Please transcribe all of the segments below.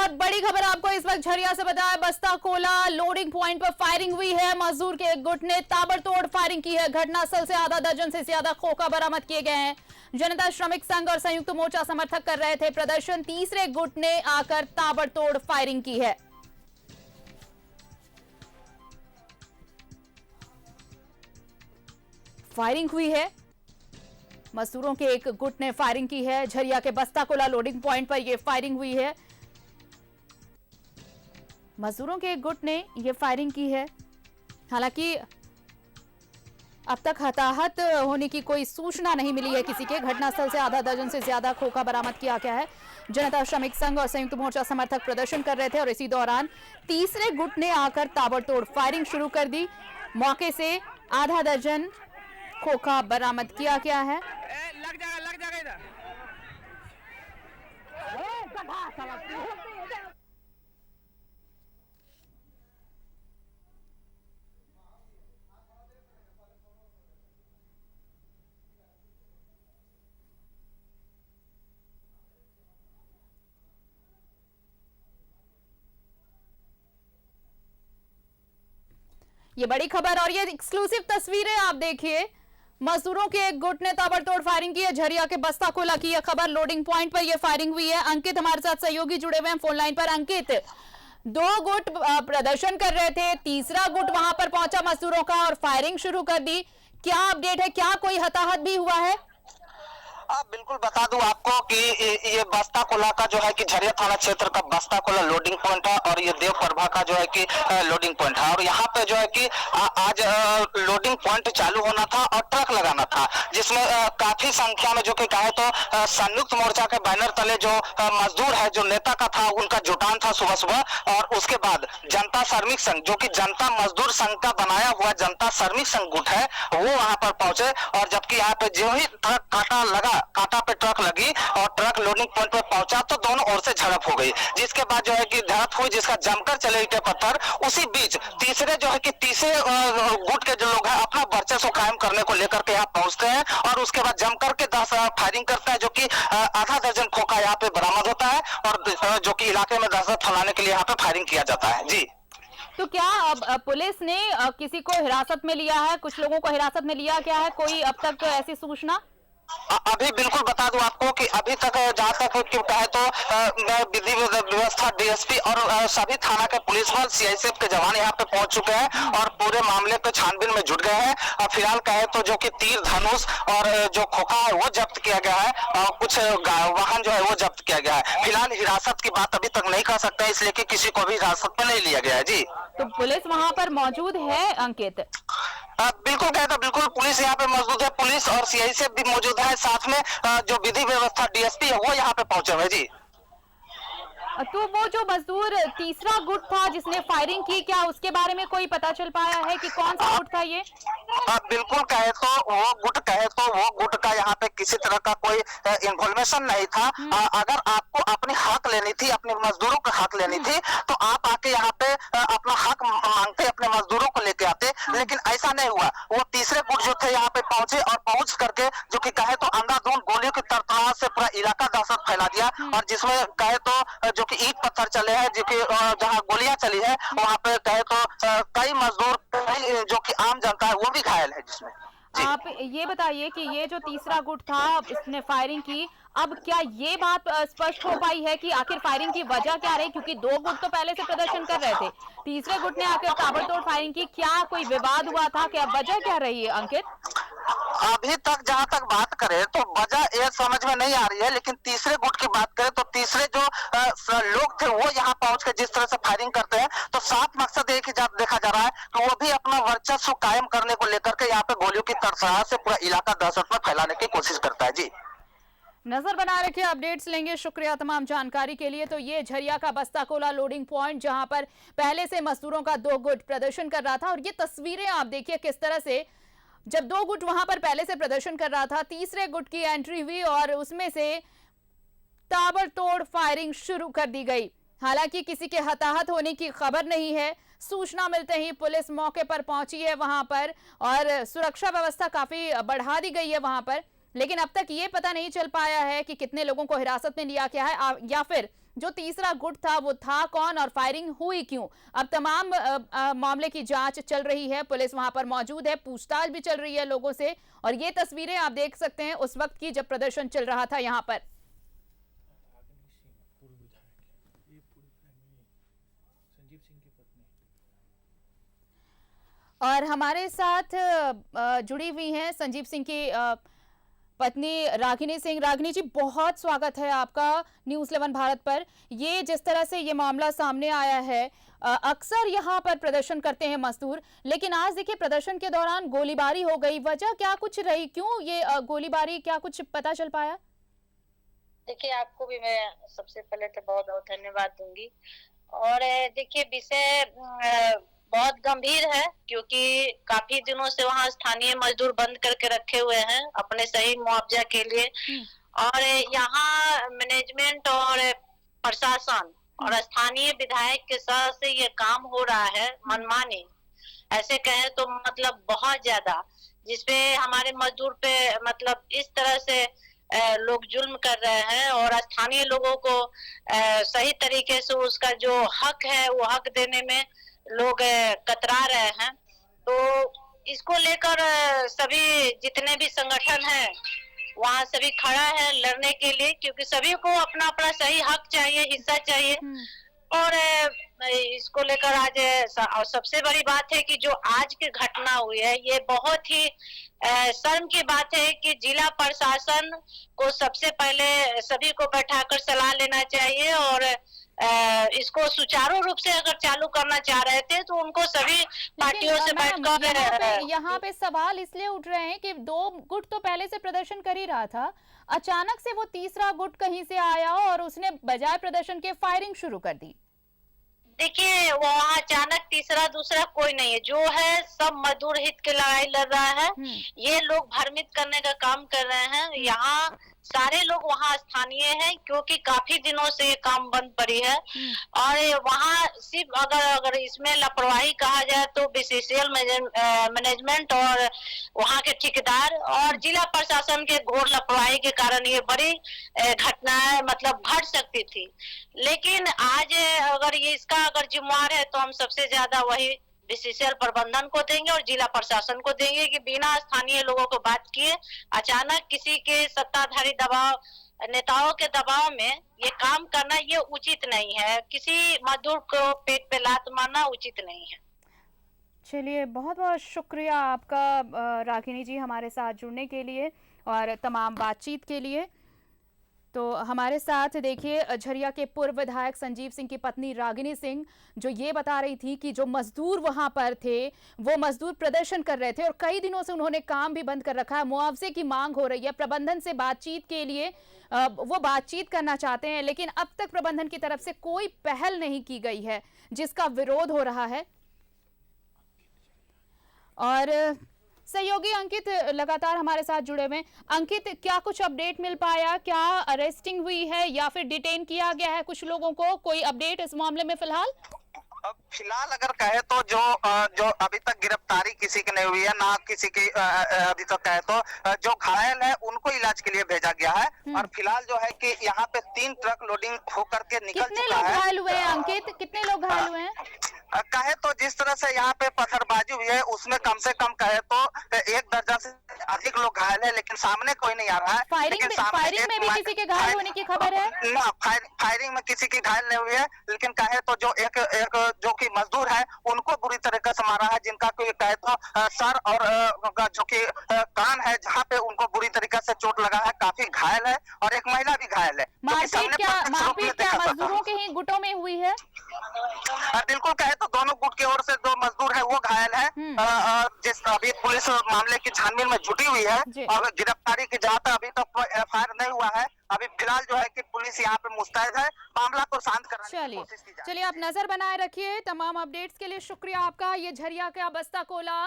और बड़ी खबर आपको इस वक्त झरिया से बताया, बस्ता कोला लोडिंग पॉइंट पर फायरिंग हुई है। मजदूर के एक गुट ने ताबड़तोड़ फायरिंग की है। घटनास्थल से आधा दर्जन से ज्यादा खोखा बरामद किए गए हैं। जनता श्रमिक संघ और संयुक्त मोर्चा समर्थक कर रहे थे प्रदर्शन। तीसरे गुट ने आकर ताबड़तोड़ फायरिंग की है। फायरिंग हुई है, मजदूरों के एक गुट ने फायरिंग की है। झरिया के बस्ता कोला लोडिंग पॉइंट पर यह फायरिंग हुई है। मजदूरों के एक गुट ने यह फायरिंग की है। हालांकि अब तक हताहत होने की कोई सूचना नहीं मिली है किसी के। घटनास्थल से आधा दर्जन से ज्यादा खोखा बरामद किया गया है। जनता श्रमिक संघ और संयुक्त मोर्चा समर्थक प्रदर्शन कर रहे थे और इसी दौरान तीसरे गुट ने आकर ताबड़तोड़ फायरिंग शुरू कर दी। मौके से आधा दर्जन खोखा बरामद किया गया है। लग जाएगा इधर। ये बड़ी खबर और ये एक्सक्लूसिव तस्वीरें आप देखिए। मजदूरों के एक गुट ने ताबड़तोड़ फायरिंग की है। झरिया के बस्ता कोला की यह खबर, लोडिंग पॉइंट पर यह फायरिंग हुई है। अंकित हमारे साथ सहयोगी जुड़े हुए हैं फोन लाइन पर। अंकित, दो गुट प्रदर्शन कर रहे थे, तीसरा गुट वहां पर पहुंचा मजदूरों का और फायरिंग शुरू कर दी। क्या अपडेट है, क्या कोई हताहत भी हुआ है? बिल्कुल बता दूं आपको कि ये बस्ता कोला का जो है कि झरिया थाना क्षेत्र का बस्ता कोला लोडिंग पॉइंट है और ये देवप्रभा का जो है कि लोडिंग पॉइंट है। और यहाँ पे जो है कि आज लोडिंग पॉइंट चालू होना था और ट्रक लगाना था, जिसमें काफी संख्या में जो कि कहे तो संयुक्त मोर्चा के बैनर तले जो मजदूर है, जो नेता का था, उनका जुटान था सुबह सुबह। और उसके बाद जनता श्रमिक संघ, जो कि जनता मजदूर संघ का बनाया हुआ जनता श्रमिक संघ गुट है, वो वहां पर पहुंचे। और जबकि यहाँ पे जो ही ट्रक कांटा पे ट्रक लगी और ट्रक लोडिंग पॉइंट पे पहुंचा तो दोनों ओर से झड़प हो गई, जिसके बाद जो है कि झड़प हुई, जिसका जमकर चले ईंटे पत्थर। उसी बीच तीसरे गुट के जो लोग हैं अपना वर्चस्व कायम करने को लेकर के यहाँ पहुंचते हैं और उसके बाद जमकर के 10 फायरिंग करते हैं, जो कि आधा दर्जन खोखा यहाँ पे बरामद होता है और जो कि इलाके में दहशत फैलाने के लिए यहाँ पे फायरिंग किया जाता है। जी, तो क्या अब पुलिस ने किसी को हिरासत में लिया है? कुछ लोगों को हिरासत में लिया गया है? कोई अब तक ऐसी सूचना? अभी बिल्कुल बता दूं आपको कि अभी तक जहां तक कहे तो विधि व्यवस्था डीएसपी और सभी थाना के पुलिस बल सीआईएसएफ के जवान यहाँ पे पहुंच चुके हैं और पूरे मामले पे छानबीन में जुट गए हैं। फिलहाल कहे तो जो कि तीर धनुष और जो खोखा है वो जब्त किया गया है और कुछ वाहन जो है वो जब्त किया गया है। फिलहाल हिरासत की बात अभी तक नहीं कर सकते, इसलिए कि किसी को भी हिरासत में नहीं लिया गया है। जी, तो पुलिस वहां पर मौजूद है अंकित? बिल्कुल कहता, बिल्कुल पुलिस यहाँ पे मौजूद है। पुलिस और सीआईएसएफ भी मौजूद है, साथ में जो विधि व्यवस्था डीएसपी है वो यहाँ पे पहुंचे हुए। जी, तो वो जो मजदूर तीसरा गुट था जिसने फायरिंग की, क्या उसके बारे में कोई पता चल पाया है कि कौन सा गुट था ये? बिल्कुल कहे तो वो गुट का यहाँ पे किसी तरह का कोई इन्फॉर्मेशन नहीं था। अगर आपको अपनी हक लेनी थी, अपने मजदूरों का हक लेनी थी, तो आप आके यहाँ पे अपना हक मांगते, अपने मजदूरों को लेके आते, लेकिन ऐसा नहीं हुआ। वो तीसरे गुट जो थे यहाँ पे पहुंचे और पहुंच करके जो कि कहे तो अंधाधुंध गोलियों की तरतराहट से पूरा इलाका दहशत फैला दिया। और जिसमें कहे तो जो कि ईंट पत्थर चले हैं, जो कि जहाँ गोलियां चली है वहां पे कहे तो कई मजदूर, जो कि आम जनता है वो भी घायल है। जिसमें आप ये बताइए कि ये जो तीसरा गुट था इसने फायरिंग की, अब क्या ये बात स्पष्ट हो पाई है कि आखिर फायरिंग की वजह क्या रही? क्योंकि दो गुट तो पहले से प्रदर्शन कर रहे थे, तीसरे गुट ने आकर ताबड़तोड़ फायरिंग की। क्या कोई विवाद हुआ था? क्या वजह क्या रही है अंकित? अभी तक जहां तक बात करें तो वजह ये समझ में नहीं आ रही है, लेकिन तीसरे गुट की बात करें तो तीसरे जो लोग थे वो यहाँ पहुंच के जिस तरह से फायरिंग करते हैं, तो साफ मकसद एक ही देखा जा रहा है कि वो भी अपना वर्चस्व कायम करने को लेकर के यहाँ पे गोलियों की तरसराहट से पूरा इलाका दहशत में फैलाने की कोशिश करता है। जी, नजर बना रखिए, अपडेट्स लेंगे। शुक्रिया तमाम जानकारी के लिए। तो ये झरिया का बस्ता कोला लोडिंग पॉइंट, जहां पर पहले से मजदूरों का दो गुट प्रदर्शन कर रहा था। और ये तस्वीरें आप देखिए किस तरह से, जब दो गुट वहां पर पहले से प्रदर्शन कर रहा था, तीसरे गुट की एंट्री हुई और उसमें से ताबड़तोड़ फायरिंग शुरू कर दी गई। हालांकि किसी के हताहत होने की खबर नहीं है। सूचना मिलते ही पुलिस मौके पर पहुंची है वहां पर और सुरक्षा व्यवस्था काफी बढ़ा दी गई है वहां पर। लेकिन अब तक ये पता नहीं चल पाया है कि कितने लोगों को हिरासत में लिया गया है या फिर जो तीसरा गुट था वो था कौन और फायरिंग हुई क्यों। अब तमाम मामले की जांच चल रही है, पुलिस वहां पर मौजूद है, पूछताछ भी चल रही है लोगों से। और ये तस्वीरें आप देख सकते हैं उस वक्त की जब प्रदर्शन चल रहा था यहाँ पर। और हमारे साथ जुड़ी हुई हैं संजीव सिंह की पत्नी रागिनी सिंह। रागिनी जी, बहुत स्वागत है आपका न्यूज़ 11 भारत पर। ये जिस तरह से ये मामला सामने आया है, अक्सर यहाँ पर प्रदर्शन करते हैं मजदूर, लेकिन आज देखिए प्रदर्शन के दौरान गोलीबारी हो गई। वजह क्या कुछ रही, क्यों ये गोलीबारी, क्या कुछ पता चल पाया? देखिए, आपको भी मैं सबसे पहले तो बहुत बहुत धन्यवाद दूंगी। और देखिए, विषय बहुत गंभीर है, क्योंकि काफी दिनों से वहाँ स्थानीय मजदूर बंद करके रखे हुए हैं अपने सही मुआवजा के लिए। और यहाँ मैनेजमेंट और प्रशासन और स्थानीय विधायक के साथ से ये काम हो रहा है मनमानी, ऐसे कहें तो मतलब बहुत ज्यादा, जिसपे हमारे मजदूर पे मतलब इस तरह से लोग जुल्म कर रहे हैं और स्थानीय लोगों को सही तरीके से उसका जो हक है वो हक देने में लोग कतरा रहे हैं। तो इसको लेकर सभी जितने भी संगठन हैं वहाँ सभी खड़ा है लड़ने के लिए, क्योंकि सभी को अपना अपना सही हक चाहिए, हिस्सा चाहिए। और इसको लेकर आज और सबसे बड़ी बात है कि जो आज की घटना हुई है ये बहुत ही शर्म की बात है कि जिला प्रशासन को सबसे पहले सभी को बैठाकर सलाह लेना चाहिए और इसको सुचारू रूप से अगर चालू करना चाह रहे थे तो उनको सभी पार्टियों से बैठकर। यहाँ पे सवाल इसलिए उठ रहे हैं कि दो गुट तो पहले से प्रदर्शन कर ही रहा था, अचानक से वो तीसरा गुट कहीं से आया और उसने बजाय प्रदर्शन के फायरिंग शुरू कर दी। देखिए, वहाँ अचानक तीसरा दूसरा कोई नहीं है, जो है सब मजदूर हित की लड़ाई लड़ रहा है। ये लोग भ्रमित करने का काम कर रहे हैं। यहाँ सारे लोग वहाँ स्थानीय हैं, क्योंकि काफी दिनों से ये काम बंद पड़ी है। और वहाँ सिर्फ अगर इसमें लापरवाही कहा जाए तो बीसीसीएल मैनेजमेंट और वहाँ के ठेकेदार और जिला प्रशासन के घोर लापरवाही के कारण ये बड़ी घटनाएं मतलब घट सकती थी। लेकिन आज अगर ये इसका अगर जिम्मेवार है तो हम सबसे ज्यादा वही बीसीसीएल प्रबंधन को देंगे और जिला प्रशासन को देंगे कि बिना स्थानीय लोगों को बात किए अचानक किसी के सत्ताधारी दबाव, नेताओं के दबाव में ये काम करना ये उचित नहीं है। किसी मजदूर को पेट पे लात मारना उचित नहीं है। चलिए, बहुत बहुत शुक्रिया आपका रागिनी जी हमारे साथ जुड़ने के लिए और तमाम बातचीत के लिए। तो हमारे साथ देखिए झरिया के पूर्व विधायक संजीव सिंह की पत्नी रागिनी सिंह, जो ये बता रही थी कि जो मजदूर वहां पर थे वो मजदूर प्रदर्शन कर रहे थे और कई दिनों से उन्होंने काम भी बंद कर रखा है। मुआवजे की मांग हो रही है, प्रबंधन से बातचीत के लिए वो बातचीत करना चाहते हैं, लेकिन अब तक प्रबंधन की तरफ से कोई पहल नहीं की गई है जिसका विरोध हो रहा है। और सहयोगी अंकित लगातार हमारे साथ जुड़े हुए हैं। अंकित, क्या कुछ अपडेट मिल पाया? क्या अरेस्टिंग हुई है या फिर डिटेन किया गया है कुछ लोगों को? कोई अपडेट इस मामले में फिलहाल? फिलहाल अगर कहे तो जो अभी तक गिरफ्तारी किसी की नहीं हुई है, ना किसी की अभी तक कहे तो जो घायल है उनको इलाज के लिए भेजा गया है। और फिलहाल जो है कि यहाँ पे 3 ट्रक लोडिंग होकर के निकल चुका है। कितने लोग घायल हुए हैं अंकित, कितने लोग घायल हुए हैं? कहे तो जिस तरह से यहाँ पे पत्थरबाजी हुई है उसमें कम से कम कहे तो 1 दर्जन से अधिक लोग घायल है, लेकिन सामने कोई नहीं आ रहा है। फायरिंग में भी किसी के घायल होने की खबर है? ना, फायरिंग में किसी की घायल नहीं हुई है, लेकिन कहे तो जो एक जो कि मजदूर है उनको बुरी तरीके से मारा है, जिनका कोई कहे तो सर और जो कि कान है जहाँ पे उनको बुरी तरीके से चोट लगा है, काफी घायल है और एक महिला भी घायल है। मारपीट क्या मजदूरों के ही गुटों में हुई है? बिल्कुल, कहे तो दोनों गुट की ओर से जो मजदूर है वो घायल है। जिस अभी पुलिस मामले की छानबीन में जुटी हुई है और गिरफ्तारी की जहाँ तक अभी तक एफआईआर नहीं हुआ है। अभी फिलहाल जो है कि पुलिस यहाँ पे मुस्तैद है मामला को शांत कराने की कोशिश की जा रही है। चलिए, आप नजर बनाए रखिए। तमाम अपडेट्स के लिए शुक्रिया आपका। ये झरिया का बस्ता कोला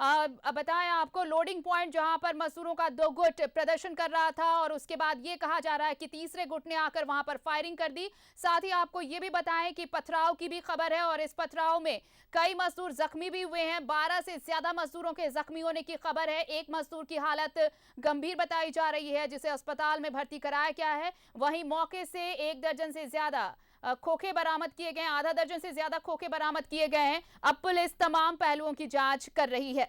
बताएं आपको लोडिंग पॉइंट जहां पर मजदूरों का 2 गुट प्रदर्शन कर रहा था और उसके बाद ये कहा जा रहा है कि तीसरे गुट ने आकर वहां पर फायरिंग कर दी। साथ ही आपको ये भी बताएं कि पथराव की भी खबर है और इस पथराव में कई मजदूर जख्मी भी हुए हैं। 12 से ज्यादा मजदूरों के जख्मी होने की खबर है। एक मजदूर की हालत गंभीर बताई जा रही है जिसे अस्पताल में भर्ती कराया गया है। वहीं मौके से 1 दर्जन से ज्यादा खोखे बरामद किए गए, आधा दर्जन से ज्यादा खोखे बरामद किए गए हैं। अब पुलिस तमाम पहलुओं की जांच कर रही है।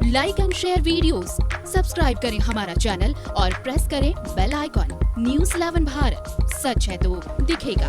Like and share videos, subscribe करें हमारा चैनल और प्रेस करें बेल आइकॉन। न्यूज़ 11 भारत, सच है तो दिखेगा।